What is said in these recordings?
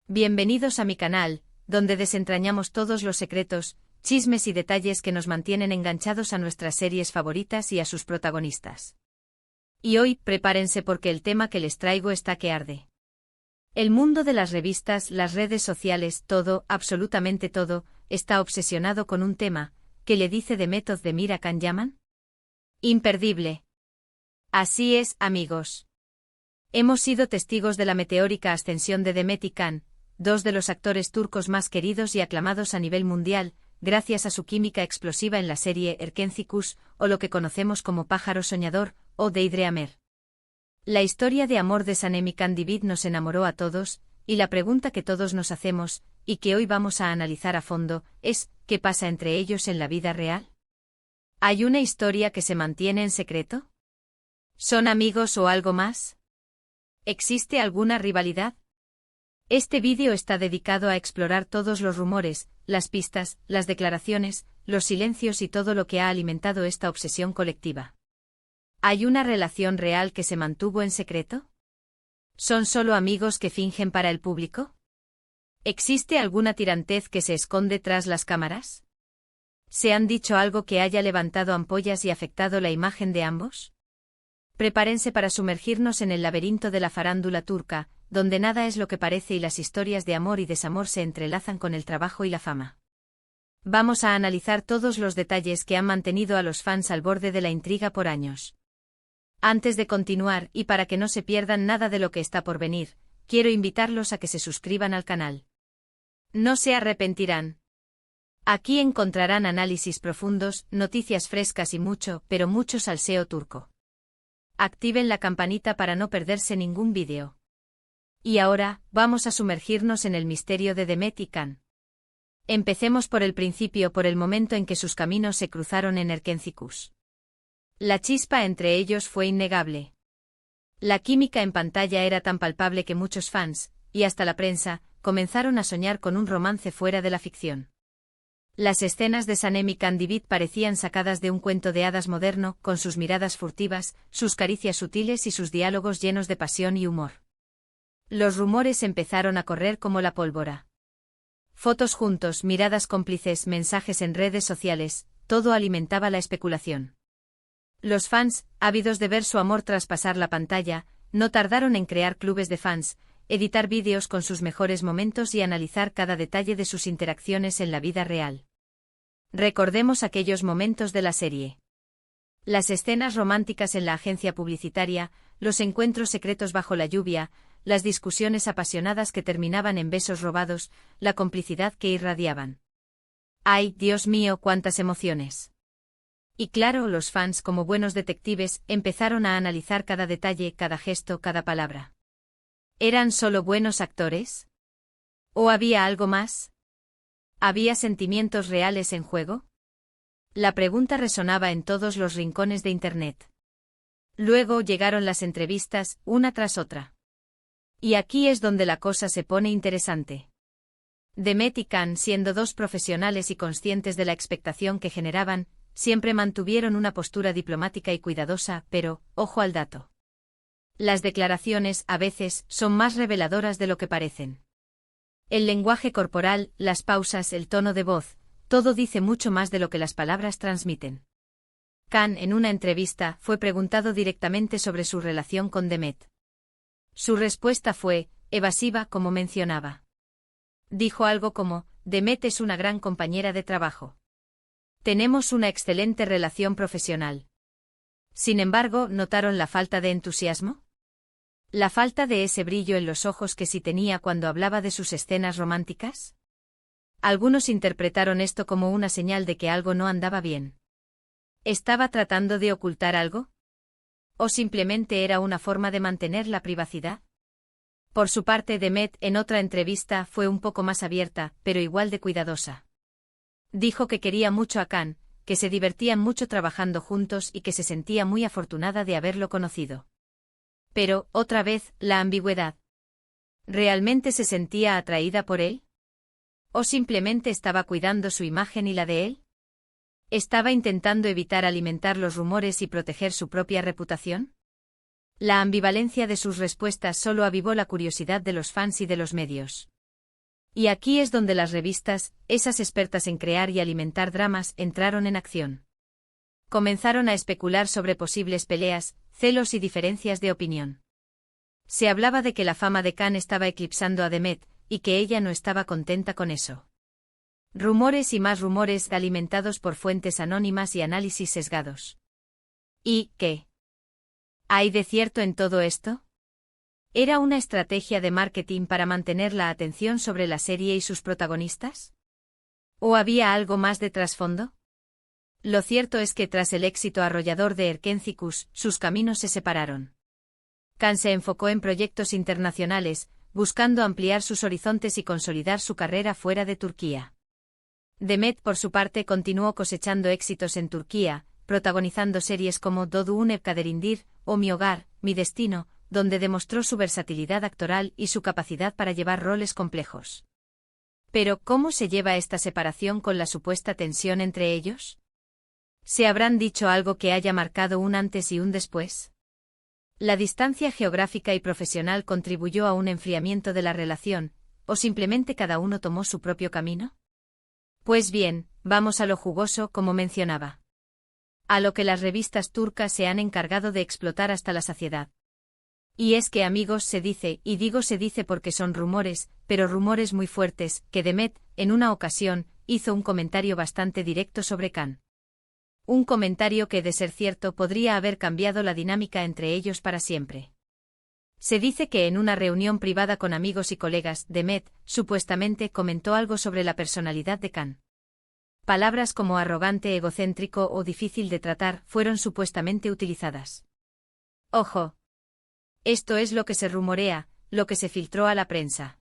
Bienvenidos a mi canal, donde desentrañamos todos los secretos, chismes y detalles que nos mantienen enganchados a nuestras series favoritas y a sus protagonistas. Y hoy, prepárense porque el tema que les traigo está que arde. El mundo de las revistas, las redes sociales, todo, absolutamente todo, está obsesionado con un tema, ¿qué le dice The Met of the Mira Can Yaman? Imperdible. Así es, amigos. Hemos sido testigos de la meteórica ascensión de Demet y Can, dos de los actores turcos más queridos y aclamados a nivel mundial, gracias a su química explosiva en la serie Erkenci o lo que conocemos como Pájaro Soñador, o Deidre Amer. La historia de amor de Sanem y Can Divid nos enamoró a todos, y la pregunta que todos nos hacemos, y que hoy vamos a analizar a fondo, es, ¿qué pasa entre ellos en la vida real? ¿Hay una historia que se mantiene en secreto? ¿Son amigos o algo más? ¿Existe alguna rivalidad? Este vídeo está dedicado a explorar todos los rumores, las pistas, las declaraciones, los silencios y todo lo que ha alimentado esta obsesión colectiva. ¿Hay una relación real que se mantuvo en secreto? ¿Son solo amigos que fingen para el público? ¿Existe alguna tirantez que se esconde tras las cámaras? ¿Se han dicho algo que haya levantado ampollas y afectado la imagen de ambos? Prepárense para sumergirnos en el laberinto de la farándula turca, donde nada es lo que parece y las historias de amor y desamor se entrelazan con el trabajo y la fama. Vamos a analizar todos los detalles que han mantenido a los fans al borde de la intriga por años. Antes de continuar, y para que no se pierdan nada de lo que está por venir, quiero invitarlos a que se suscriban al canal. No se arrepentirán. Aquí encontrarán análisis profundos, noticias frescas y mucho, pero mucho salseo turco. Activen la campanita para no perderse ningún vídeo. Y ahora, vamos a sumergirnos en el misterio de Demet y Can. Empecemos por el principio, por el momento en que sus caminos se cruzaron en Erkenci. La chispa entre ellos fue innegable. La química en pantalla era tan palpable que muchos fans, y hasta la prensa, comenzaron a soñar con un romance fuera de la ficción. Las escenas de Sanem y Can Divid parecían sacadas de un cuento de hadas moderno, con sus miradas furtivas, sus caricias sutiles y sus diálogos llenos de pasión y humor. Los rumores empezaron a correr como la pólvora. Fotos juntos, miradas cómplices, mensajes en redes sociales, todo alimentaba la especulación. Los fans, ávidos de ver su amor traspasar la pantalla, no tardaron en crear clubes de fans, editar vídeos con sus mejores momentos y analizar cada detalle de sus interacciones en la vida real. Recordemos aquellos momentos de la serie. Las escenas románticas en la agencia publicitaria, los encuentros secretos bajo la lluvia, las discusiones apasionadas que terminaban en besos robados, la complicidad que irradiaban. ¡Ay, Dios mío, cuántas emociones! Y claro, los fans, como buenos detectives, empezaron a analizar cada detalle, cada gesto, cada palabra. ¿Eran solo buenos actores? ¿O había algo más? ¿Había sentimientos reales en juego? La pregunta resonaba en todos los rincones de Internet. Luego llegaron las entrevistas, una tras otra. Y aquí es donde la cosa se pone interesante. Demet y Can, siendo dos profesionales y conscientes de la expectación que generaban, siempre mantuvieron una postura diplomática y cuidadosa, pero, ojo al dato. Las declaraciones, a veces, son más reveladoras de lo que parecen. El lenguaje corporal, las pausas, el tono de voz, todo dice mucho más de lo que las palabras transmiten. Can, en una entrevista, fue preguntado directamente sobre su relación con Demet. Su respuesta fue, evasiva, como mencionaba. Dijo algo como, Demet es una gran compañera de trabajo. Tenemos una excelente relación profesional. Sin embargo, ¿notaron la falta de entusiasmo? ¿La falta de ese brillo en los ojos que sí tenía cuando hablaba de sus escenas románticas? Algunos interpretaron esto como una señal de que algo no andaba bien. ¿Estaba tratando de ocultar algo? ¿O simplemente era una forma de mantener la privacidad? Por su parte, Demet, en otra entrevista, fue un poco más abierta, pero igual de cuidadosa. Dijo que quería mucho a Can, que se divertían mucho trabajando juntos y que se sentía muy afortunada de haberlo conocido. Pero, otra vez, la ambigüedad. ¿Realmente se sentía atraída por él? ¿O simplemente estaba cuidando su imagen y la de él? ¿Estaba intentando evitar alimentar los rumores y proteger su propia reputación? La ambivalencia de sus respuestas solo avivó la curiosidad de los fans y de los medios. Y aquí es donde las revistas, esas expertas en crear y alimentar dramas, entraron en acción. Comenzaron a especular sobre posibles peleas, celos y diferencias de opinión. Se hablaba de que la fama de Khan estaba eclipsando a Demet, y que ella no estaba contenta con eso. Rumores y más rumores alimentados por fuentes anónimas y análisis sesgados. ¿Y qué hay de cierto en todo esto? ¿Era una estrategia de marketing para mantener la atención sobre la serie y sus protagonistas? ¿O había algo más de trasfondo? Lo cierto es que tras el éxito arrollador de Erkencicus, sus caminos se separaron. Khan se enfocó en proyectos internacionales, buscando ampliar sus horizontes y consolidar su carrera fuera de Turquía. Demet, por su parte, continuó cosechando éxitos en Turquía, protagonizando series como Doğduğun Ev Kaderindir o Mi Hogar, Mi Destino, donde demostró su versatilidad actoral y su capacidad para llevar roles complejos. Pero, ¿cómo se lleva esta separación con la supuesta tensión entre ellos? ¿Se habrán dicho algo que haya marcado un antes y un después? ¿La distancia geográfica y profesional contribuyó a un enfriamiento de la relación, o simplemente cada uno tomó su propio camino? Pues bien, vamos a lo jugoso, como mencionaba. A lo que las revistas turcas se han encargado de explotar hasta la saciedad. Y es que, amigos, se dice, y digo se dice porque son rumores, pero rumores muy fuertes, que Demet, en una ocasión, hizo un comentario bastante directo sobre Khan. Un comentario que, de ser cierto, podría haber cambiado la dinámica entre ellos para siempre. Se dice que en una reunión privada con amigos y colegas, Demet, supuestamente, comentó algo sobre la personalidad de Khan. Palabras como arrogante, egocéntrico o difícil de tratar fueron supuestamente utilizadas. Ojo. Esto es lo que se rumorea, lo que se filtró a la prensa.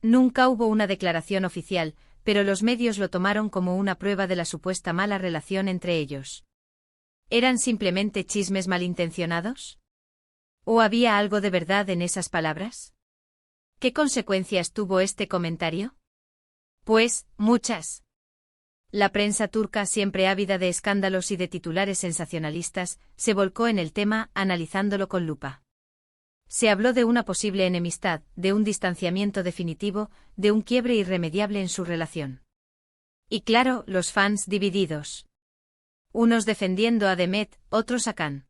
Nunca hubo una declaración oficial, pero los medios lo tomaron como una prueba de la supuesta mala relación entre ellos. ¿Eran simplemente chismes malintencionados? ¿O había algo de verdad en esas palabras? ¿Qué consecuencias tuvo este comentario? Pues, muchas. La prensa turca, siempre ávida de escándalos y de titulares sensacionalistas, se volcó en el tema, analizándolo con lupa. Se habló de una posible enemistad, de un distanciamiento definitivo, de un quiebre irremediable en su relación. Y claro, los fans divididos. Unos defendiendo a Demet, otros a Khan.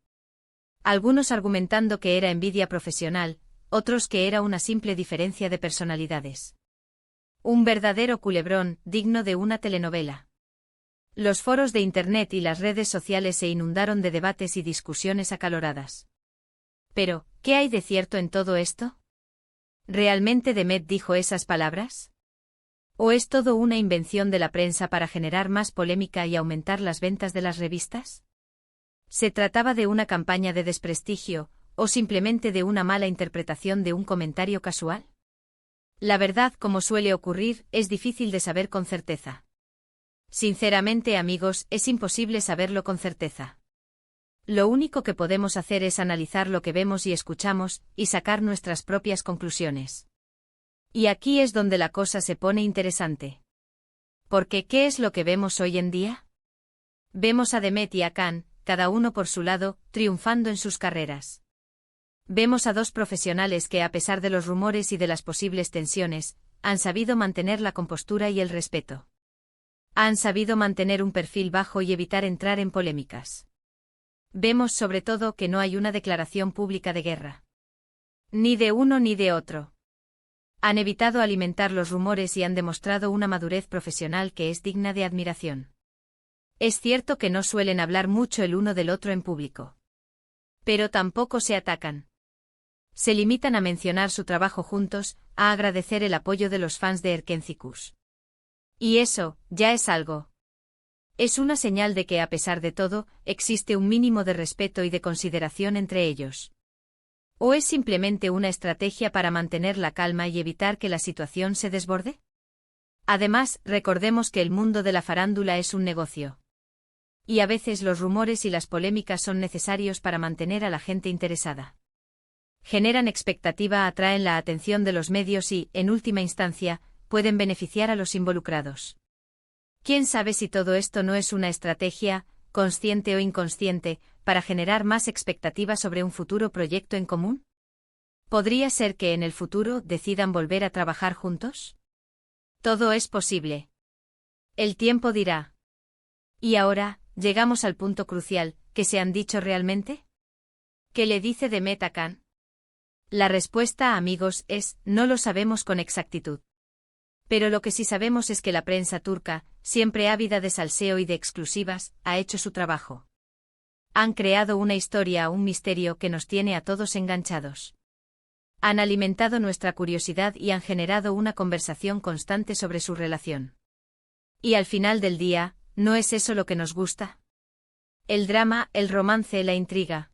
Algunos argumentando que era envidia profesional, otros que era una simple diferencia de personalidades. Un verdadero culebrón, digno de una telenovela. Los foros de Internet y las redes sociales se inundaron de debates y discusiones acaloradas. Pero, ¿qué hay de cierto en todo esto? ¿Realmente Demet dijo esas palabras? ¿O es todo una invención de la prensa para generar más polémica y aumentar las ventas de las revistas? ¿Se trataba de una campaña de desprestigio, o simplemente de una mala interpretación de un comentario casual? La verdad, como suele ocurrir, es difícil de saber con certeza. Sinceramente, amigos, es imposible saberlo con certeza. Lo único que podemos hacer es analizar lo que vemos y escuchamos, y sacar nuestras propias conclusiones. Y aquí es donde la cosa se pone interesante. Porque, ¿qué es lo que vemos hoy en día? Vemos a Demet y a Khan, cada uno por su lado, triunfando en sus carreras. Vemos a dos profesionales que, a pesar de los rumores y de las posibles tensiones, han sabido mantener la compostura y el respeto. Han sabido mantener un perfil bajo y evitar entrar en polémicas. Vemos sobre todo que no hay una declaración pública de guerra. Ni de uno ni de otro. Han evitado alimentar los rumores y han demostrado una madurez profesional que es digna de admiración. Es cierto que no suelen hablar mucho el uno del otro en público. Pero tampoco se atacan. Se limitan a mencionar su trabajo juntos, a agradecer el apoyo de los fans de Erkencicus. Y eso, ya es algo. Es una señal de que, a pesar de todo, existe un mínimo de respeto y de consideración entre ellos. ¿O es simplemente una estrategia para mantener la calma y evitar que la situación se desborde? Además, recordemos que el mundo de la farándula es un negocio. Y a veces los rumores y las polémicas son necesarios para mantener a la gente interesada. Generan expectativa, atraen la atención de los medios y, en última instancia, pueden beneficiar a los involucrados. ¿Quién sabe si todo esto no es una estrategia, consciente o inconsciente, para generar más expectativa sobre un futuro proyecto en común? ¿Podría ser que en el futuro decidan volver a trabajar juntos? Todo es posible. El tiempo dirá. Y ahora, llegamos al punto crucial, ¿qué se han dicho realmente? ¿Qué le dice Demet a Khan? La respuesta, amigos, es, no lo sabemos con exactitud. Pero lo que sí sabemos es que la prensa turca, siempre ávida de salseo y de exclusivas, ha hecho su trabajo. Han creado una historia, un misterio que nos tiene a todos enganchados. Han alimentado nuestra curiosidad y han generado una conversación constante sobre su relación. Y al final del día, ¿no es eso lo que nos gusta? El drama, el romance, la intriga.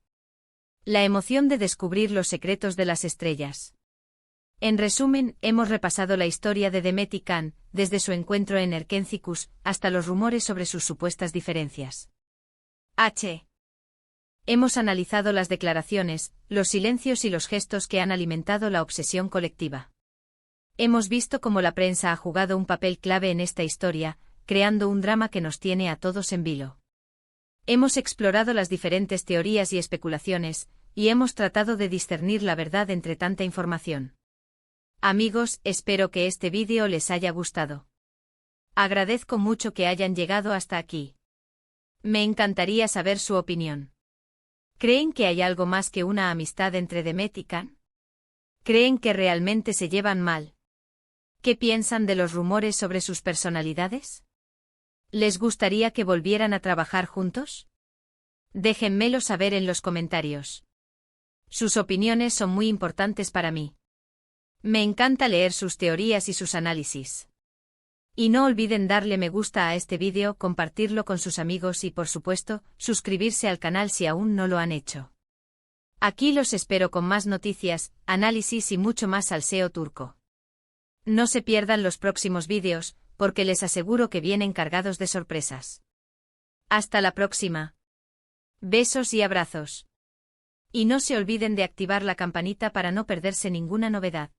La emoción de descubrir los secretos de las estrellas. En resumen, hemos repasado la historia de Demet y Khan, desde su encuentro en Erkencis hasta los rumores sobre sus supuestas diferencias. Hemos analizado las declaraciones, los silencios y los gestos que han alimentado la obsesión colectiva. Hemos visto cómo la prensa ha jugado un papel clave en esta historia, creando un drama que nos tiene a todos en vilo. Hemos explorado las diferentes teorías y especulaciones, y hemos tratado de discernir la verdad entre tanta información. Amigos, espero que este vídeo les haya gustado. Agradezco mucho que hayan llegado hasta aquí. Me encantaría saber su opinión. ¿Creen que hay algo más que una amistad entre Demet y Khan? ¿Creen que realmente se llevan mal? ¿Qué piensan de los rumores sobre sus personalidades? ¿Les gustaría que volvieran a trabajar juntos? Déjenmelo saber en los comentarios. Sus opiniones son muy importantes para mí. Me encanta leer sus teorías y sus análisis. Y no olviden darle me gusta a este vídeo, compartirlo con sus amigos y, por supuesto, suscribirse al canal si aún no lo han hecho. Aquí los espero con más noticias, análisis y mucho más salseo turco. No se pierdan los próximos vídeos, porque les aseguro que vienen cargados de sorpresas. Hasta la próxima. Besos y abrazos. Y no se olviden de activar la campanita para no perderse ninguna novedad.